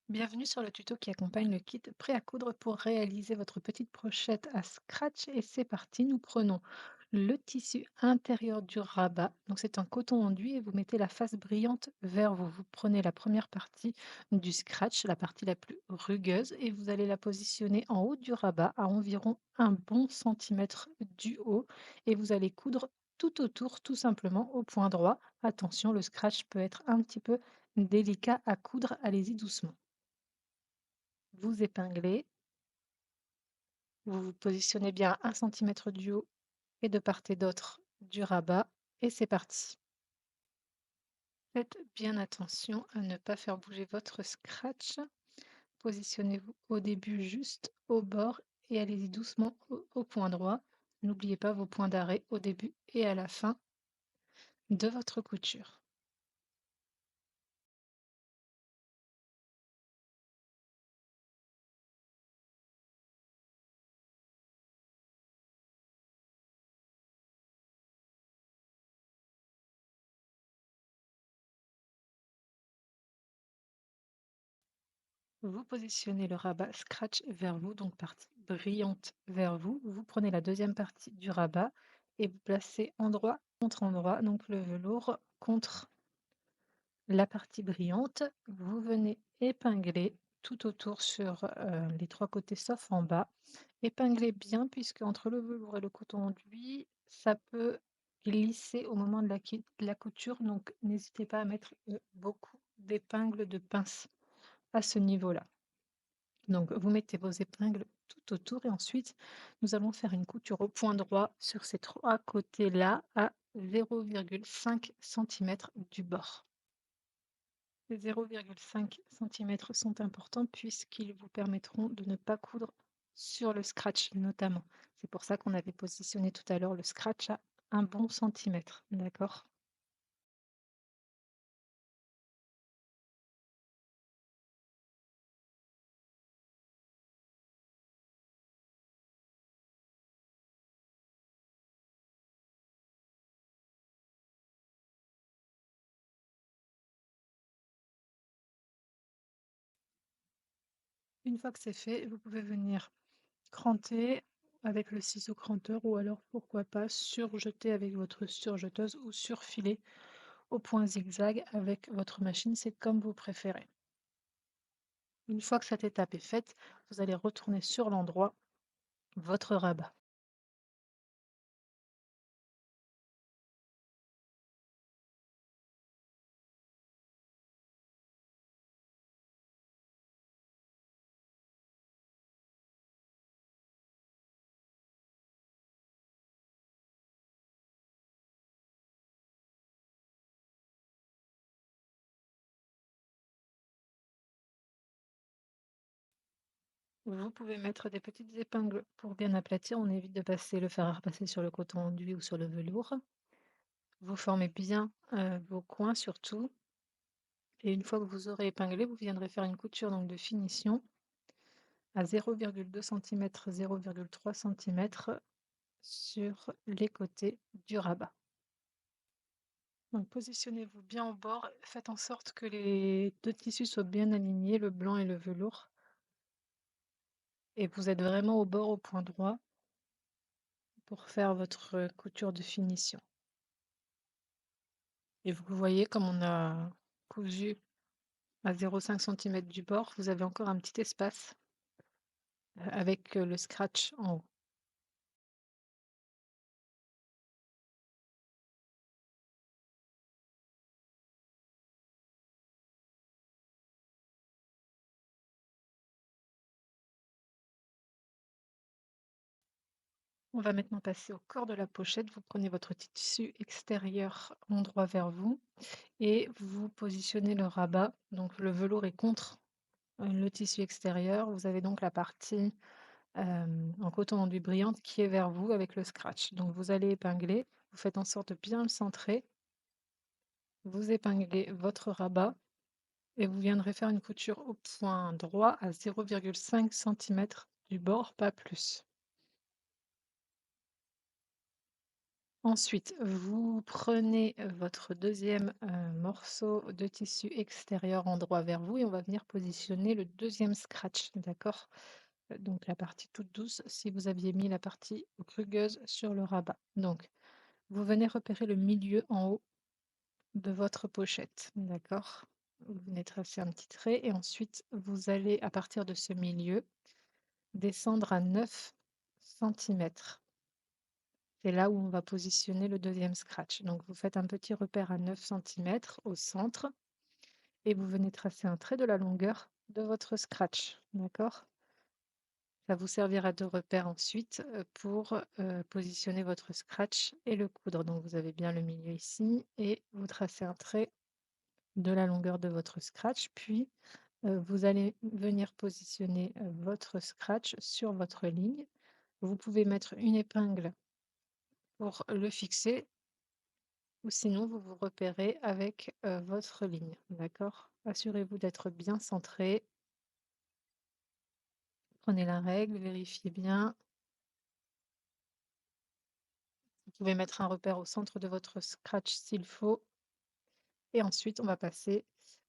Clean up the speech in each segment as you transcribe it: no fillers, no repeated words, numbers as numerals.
Bienvenue sur le tuto qui accompagne le kit prêt à coudre pour réaliser votre petite brochette à scratch. Et c'est parti, nous prenons le tissu intérieur du rabat. Donc c'est un coton enduit et vous mettez la face brillante vers vous. Vous prenez la première partie du scratch, la partie la plus rugueuse, et vous allez la positionner en haut du rabat à environ un bon centimètre du haut. Et vous allez coudre tout autour, tout simplement au point droit. Attention, le scratch peut être un petit peu délicat à coudre, allez-y doucement. Vous épinglez, vous vous positionnez bien à 1 centimètre du haut et de part et d'autre du rabat et c'est parti. Faites bien attention à ne pas faire bouger votre scratch. Positionnez-vous au début juste au bord et allez-y doucement au point droit. N'oubliez pas vos points d'arrêt au début et à la fin de votre couture. Vous positionnez le rabat scratch vers vous, donc partie brillante vers vous. Vous prenez la deuxième partie du rabat et vous placez endroit contre endroit, donc le velours contre la partie brillante. Vous venez épingler tout autour sur les trois côtés sauf en bas. Épinglez bien puisque entre le velours et le coton enduit, ça peut glisser au moment de la couture, donc n'hésitez pas à mettre beaucoup d'épingles de pince à ce niveau-là. Donc, vous mettez vos épingles tout autour et ensuite, nous allons faire une couture au point droit sur ces trois côtés-là à 0,5 cm du bord. Les 0,5 cm sont importants puisqu'ils vous permettront de ne pas coudre sur le scratch notamment. C'est pour ça qu'on avait positionné tout à l'heure le scratch à un bon centimètre, d'accord? Une fois que c'est fait, vous pouvez venir cranter avec le ciseau cranteur ou alors pourquoi pas surjeter avec votre surjeteuse ou surfiler au point zigzag avec votre machine, c'est comme vous préférez. Une fois que cette étape est faite, vous allez retourner sur l'endroit votre rabat. Vous pouvez mettre des petites épingles pour bien aplatir, on évite de passer le fer à repasser sur le coton enduit ou sur le velours. Vous formez bien vos coins surtout. Et une fois que vous aurez épinglé, vous viendrez faire une couture donc, de finition à 0,2 cm, 0,3 cm sur les côtés du rabat. Donc positionnez-vous bien au bord, faites en sorte que les deux tissus soient bien alignés, le blanc et le velours. Et vous êtes vraiment au bord au point droit pour faire votre couture de finition. Et vous voyez comme on a cousu à 0,5 cm du bord, vous avez encore un petit espace avec le scratch en haut. On va maintenant passer au corps de la pochette. Vous prenez votre tissu extérieur endroit vers vous et vous positionnez le rabat. Donc le velours est contre le tissu extérieur. Vous avez donc la partie en coton enduit brillante qui est vers vous avec le scratch. Donc vous allez épingler. Vous faites en sorte de bien le centrer. Vous épinglez votre rabat et vous viendrez faire une couture au point droit à 0,5 cm du bord, pas plus. Ensuite, vous prenez, votre deuxième morceau de tissu extérieur endroit vers vous et on va venir positionner le deuxième scratch, d'accord? Donc la partie toute douce, si vous aviez mis la partie rugueuse sur le rabat. Donc, vous venez repérer le milieu en haut de votre pochette, d'accord? Vous venez tracer un petit trait et ensuite vous allez, à partir de ce milieu, descendre à 9 centimètres. C'est là où on va positionner le deuxième scratch. Donc vous faites un petit repère à 9 centimètres au centre et vous venez tracer un trait de la longueur de votre scratch, d'accord? Ça vous servira de repère ensuite pour positionner votre scratch et le coudre. Donc vous avez bien le milieu ici et vous tracez un trait de la longueur de votre scratch, puis vous allez venir positionner votre scratch sur votre ligne. Vous pouvez mettre une épingle pour le fixer ou sinon vous vous repérez avec votre ligne, d'accord? Assurez-vous d'être bien centré. Prenez la règle, vérifiez bien. Vous pouvez mettre un repère au centre de votre scratch s'il faut. Et ensuite, on va passer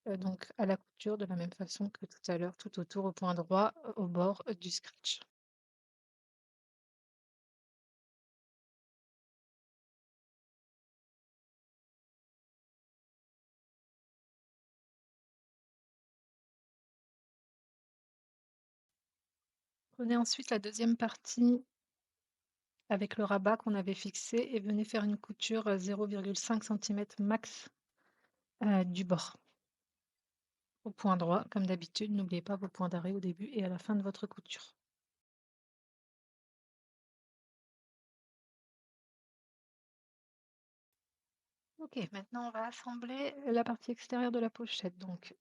donc à la couture de la même façon que tout à l'heure, tout autour au point droit, au bord du scratch. Prenez ensuite la deuxième partie avec le rabat qu'on avait fixé et venez faire une couture 0,5 cm max du bord. Au point droit, comme d'habitude, n'oubliez pas vos points d'arrêt au début et à la fin de votre couture. Ok, maintenant on va assembler la partie extérieure de la pochette. Donc,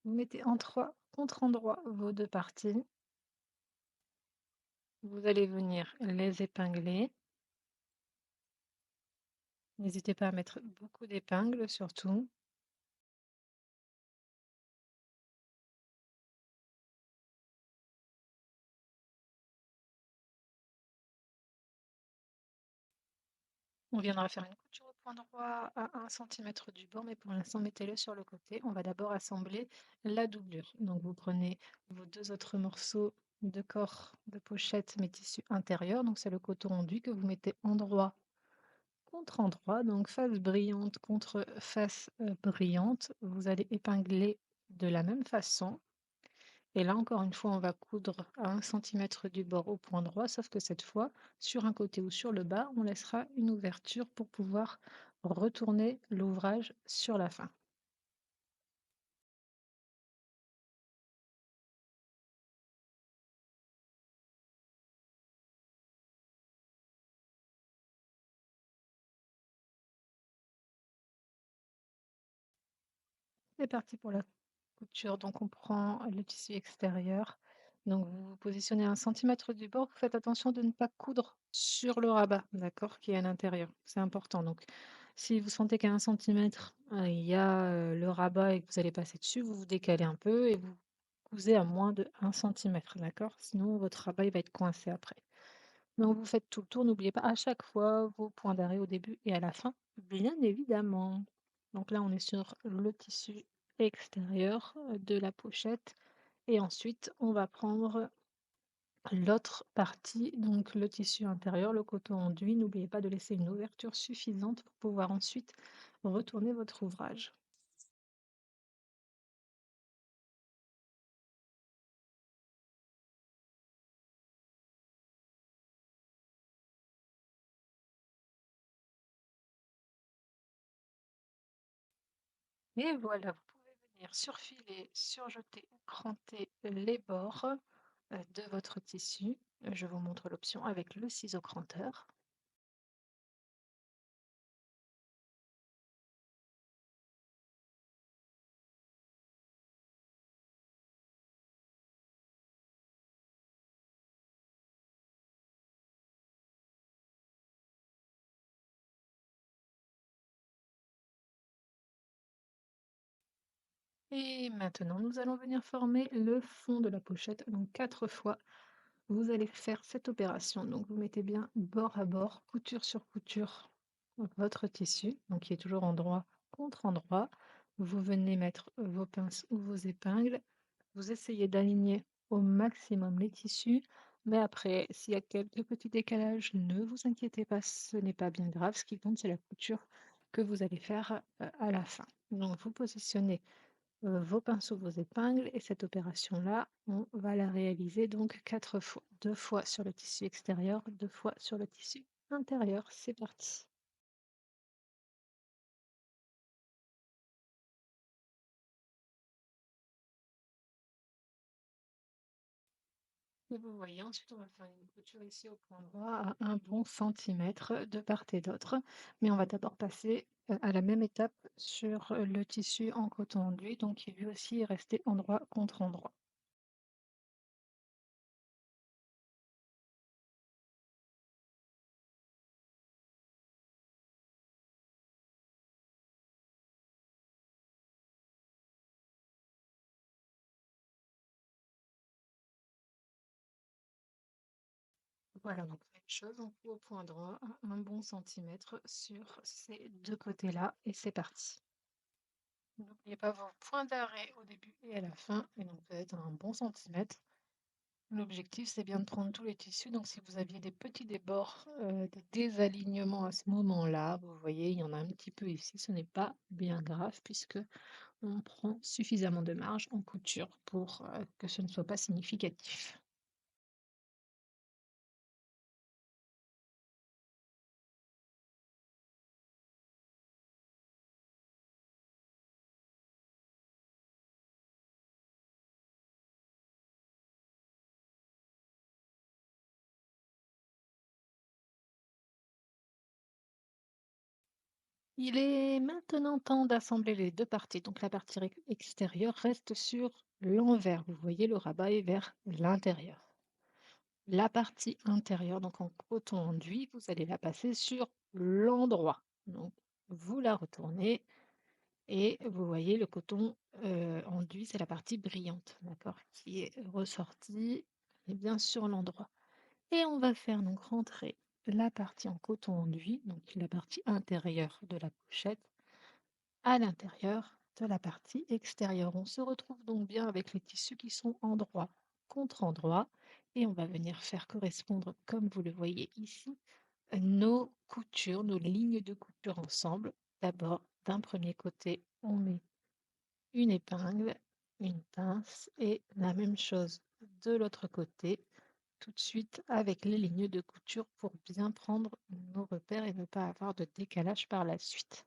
vous mettez en trois contre-endroits vos deux parties. Vous allez venir les épingler. N'hésitez pas à mettre beaucoup d'épingles surtout. On viendra faire une couture au point droit à 1 centimètre du bord, mais pour l'instant, mettez-le sur le côté. On va d'abord assembler la doublure. Donc, vous prenez vos deux autres morceaux de corps de pochette, mais tissu intérieur. Donc, c'est le coton enduit que vous mettez endroit contre endroit, donc face brillante contre face brillante. Vous allez épingler de la même façon. Et là, encore une fois, on va coudre à 1 centimètre du bord au point droit, sauf que cette fois, sur un côté ou sur le bas, on laissera une ouverture pour pouvoir retourner l'ouvrage sur la fin. C'est parti pour la couture. Donc, on prend le tissu extérieur. Donc, vous vous positionnez à 1 centimètre du bord. Vous faites attention de ne pas coudre sur le rabat, d'accord, qui est à l'intérieur. C'est important. Donc, si vous sentez qu'à 1 centimètre, il y a le rabat et que vous allez passer dessus, vous vous décalez un peu et vous cousez à moins de 1 centimètre, d'accord? Sinon, votre rabat il va être coincé après. Donc, vous faites tout le tour. N'oubliez pas à chaque fois vos points d'arrêt au début et à la fin, bien évidemment. Donc là, on est sur le tissu extérieur de la pochette. Et ensuite, on va prendre l'autre partie, donc le tissu intérieur, le coton enduit. N'oubliez pas de laisser une ouverture suffisante pour pouvoir ensuite retourner votre ouvrage. Et voilà, vous pouvez venir surfiler, surjeter ou cranter les bords de votre tissu. Je vous montre l'option avec le ciseau cranteur. Et maintenant, nous allons venir former le fond de la pochette. Donc, 4 fois, vous allez faire cette opération. Donc, vous mettez bien bord à bord, couture sur couture, votre tissu, donc qui est toujours endroit contre endroit. Vous venez mettre vos pinces ou vos épingles. Vous essayez d'aligner au maximum les tissus, mais après, s'il y a quelques petits décalages, ne vous inquiétez pas, ce n'est pas bien grave. Ce qui compte, c'est la couture que vous allez faire à la fin. Donc, vous positionnez vos pinceaux, vos épingles, et cette opération-là, on va la réaliser donc 4 fois. 2 fois sur le tissu extérieur, 2 fois sur le tissu intérieur. C'est parti. Et vous voyez, ensuite, on va faire une couture ici au point droit à un bon centimètre de part et d'autre. Mais on va d'abord passer à la même étape sur le tissu en coton enduit, donc qui lui aussi est resté endroit contre endroit. Voilà, donc même chose, on coupe au point droit à un bon centimètre sur ces deux côtés-là, et c'est parti. N'oubliez pas vos points d'arrêt au début et à la fin, et donc vous êtes à un bon centimètre. L'objectif, c'est bien de prendre tous les tissus. Donc, si vous aviez des petits débords, des désalignements à ce moment-là, vous voyez, il y en a un petit peu ici. Ce n'est pas bien grave puisque on prend suffisamment de marge en couture pour que ce ne soit pas significatif. Il est maintenant temps d'assembler les deux parties. Donc, la partie extérieure reste sur l'envers. Vous voyez, le rabat est vers l'intérieur. La partie intérieure, donc en coton enduit, vous allez la passer sur l'endroit. Donc, vous la retournez et vous voyez le coton enduit, c'est la partie brillante, d'accord, qui est ressortie et bien sur l'endroit. Et on va faire donc rentrer la partie en coton enduit, donc la partie intérieure de la pochette, à l'intérieur de la partie extérieure. On se retrouve donc bien avec les tissus qui sont endroit contre endroit et on va venir faire correspondre, comme vous le voyez ici, nos coutures, nos lignes de couture ensemble. D'abord, d'un premier côté, on met une épingle, une pince et la même chose de l'autre côté, tout de suite avec les lignes de couture pour bien prendre nos repères et ne pas avoir de décalage par la suite.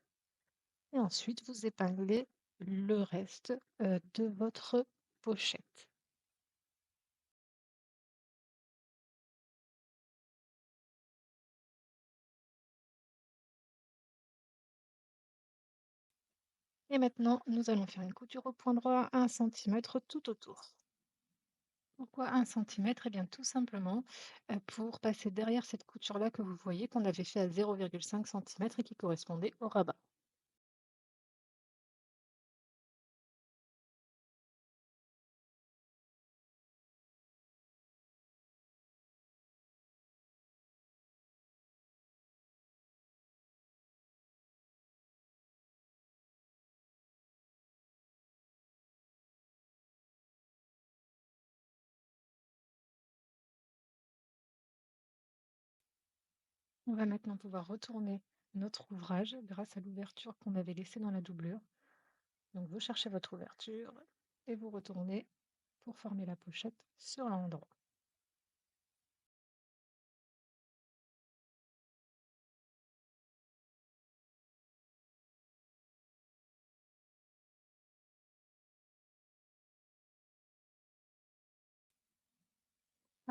Et ensuite, vous épinglez le reste de votre pochette. Et maintenant, nous allons faire une couture au point droit à 1 centimètre tout autour. Pourquoi 1 centimètre? Eh bien, tout simplement pour passer derrière cette couture-là que vous voyez, qu'on avait fait à 0,5 centimètre et qui correspondait au rabat. On va maintenant pouvoir retourner notre ouvrage grâce à l'ouverture qu'on avait laissée dans la doublure. Donc, vous cherchez votre ouverture et vous retournez pour former la pochette sur l'endroit.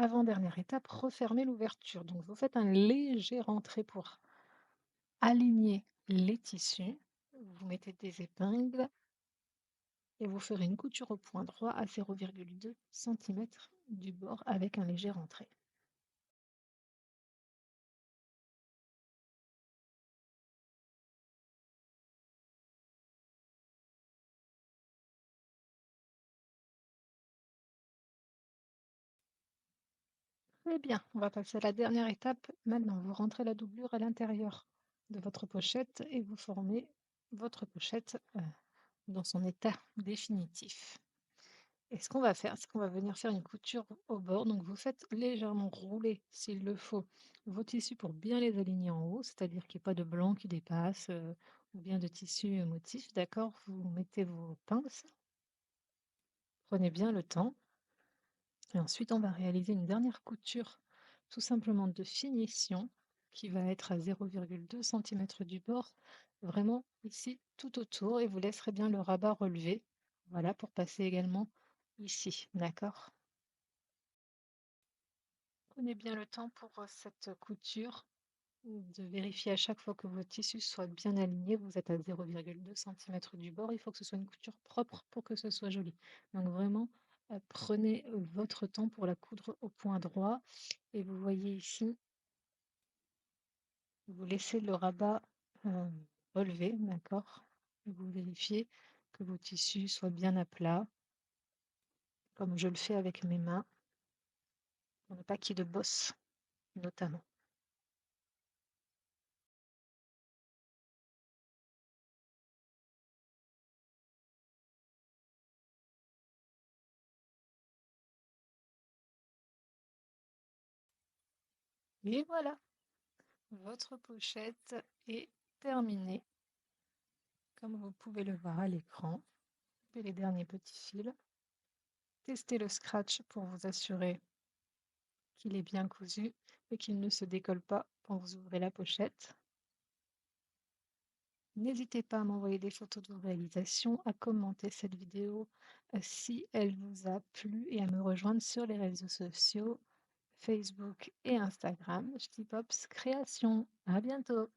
Avant-dernière étape, refermer l'ouverture. Donc, vous faites un léger rentré pour aligner les tissus. Vous mettez des épingles et vous ferez une couture au point droit à 0,2 cm du bord avec un léger rentré. Très bien, on va passer à la dernière étape. Maintenant, vous rentrez la doublure à l'intérieur de votre pochette et vous formez votre pochette dans son état définitif. Et ce qu'on va faire, c'est qu'on va venir faire une couture au bord. Donc vous faites légèrement rouler, s'il le faut, vos tissus pour bien les aligner en haut, c'est-à-dire qu'il n'y ait pas de blanc qui dépasse ou bien de tissu motif. D'accord? Vous mettez vos pinces, prenez bien le temps. Et ensuite, on va réaliser une dernière couture, tout simplement de finition, qui va être à 0,2 cm du bord, vraiment ici tout autour, et vous laisserez bien le rabat relevé. Voilà, pour passer également ici, d'accord? Prenez bien le temps pour cette couture de vérifier à chaque fois que vos tissus soient bien alignés. Vous êtes à 0,2 cm du bord. Il faut que ce soit une couture propre pour que ce soit joli. Donc vraiment, prenez votre temps pour la coudre au point droit. Et vous voyez ici, vous laissez le rabat euh, relevé, d'accord? Et vous vérifiez que vos tissus soient bien à plat, comme je le fais avec mes mains, pour ne pas qu'il y ait de bosse, notamment. Et voilà, votre pochette est terminée, comme vous pouvez le voir à l'écran. Et les derniers petits fils. Testez le scratch pour vous assurer qu'il est bien cousu et qu'il ne se décolle pas quand vous ouvrez la pochette. N'hésitez pas à m'envoyer des photos de vos réalisations, à commenter cette vidéo si elle vous a plu et à me rejoindre sur les réseaux sociaux, Facebook et Instagram, Pops Création. À bientôt!